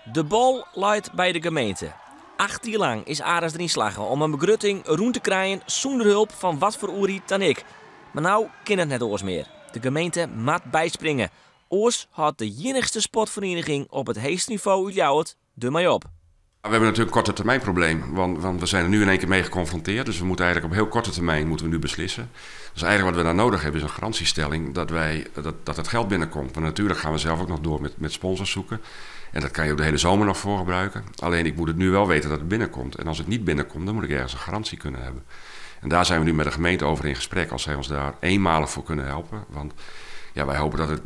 De bal leidt bij de gemeente. 8 jaar lang is Ares erin slagen om een begrutting rond te krijgen zonder hulp van wat voor Uri dan ik. Maar nou kan het net oors meer. De gemeente moet bijspringen. Oors had de enigste sportvereniging op het hoogste niveau uit Ljouwert er mee op. We hebben natuurlijk een korte termijn probleem, want we zijn er nu in één keer mee geconfronteerd. Dus we moeten eigenlijk op heel korte termijn moeten we nu beslissen. Dus eigenlijk wat we dan nodig hebben is een garantiestelling dat het geld binnenkomt. Want natuurlijk gaan we zelf ook nog door met sponsors zoeken. En dat kan je ook de hele zomer nog voor gebruiken. Alleen ik moet het nu wel weten dat het binnenkomt. En als het niet binnenkomt, dan moet ik ergens een garantie kunnen hebben. En daar zijn we nu met de gemeente over in gesprek als zij ons daar eenmalig voor kunnen helpen. Want ja, wij hopen dat het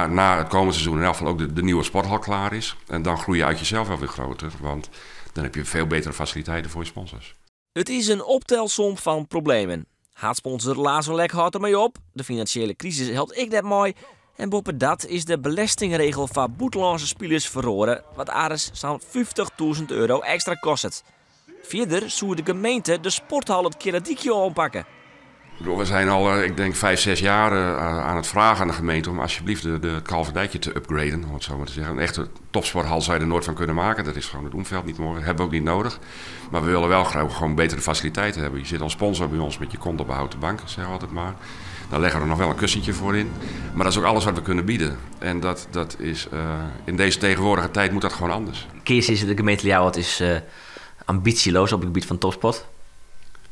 na het komende seizoen in elk geval ook de nieuwe sporthal klaar is. En dan groei je uit jezelf wel weer groter. Want dan heb je veel betere faciliteiten voor je sponsors. Het is een optelsom van problemen. Haatsponsor Lazolek houdt ermee op. De financiële crisis helpt ik net mooi. En boven dat is de belastingregel van buitenlandse spelers verloren, wat Ares zo'n €50.000 extra kost. Verder zou de gemeente de sporthal het keradiekje ompakken. We zijn al, ik denk 5, 6 jaar aan het vragen aan de gemeente om alsjeblieft de Kalverdijkje te upgraden, om het zo maar te zeggen. Een echte topsporthal zou je er nooit van kunnen maken. Dat is gewoon het omveld niet mogelijk. Dat hebben we ook niet nodig. Maar we willen wel graag gewoon betere faciliteiten hebben. Je zit als sponsor bij ons met je kont op een houten bank, zeg we altijd maar. Dan leggen we er nog wel een kussentje voor in. Maar dat is ook alles wat we kunnen bieden. En dat is, in deze tegenwoordige tijd moet dat gewoon anders. Kees is de gemeente Ljouwert is ambitieloos op het gebied van topsport.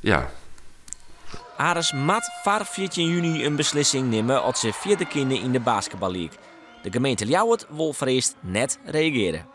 Ja. Ares moet voor 14 juni een beslissing nemen als ze vierde kinderen in de basketballeague. De gemeente Ljouwert wil voor eerst net reageren.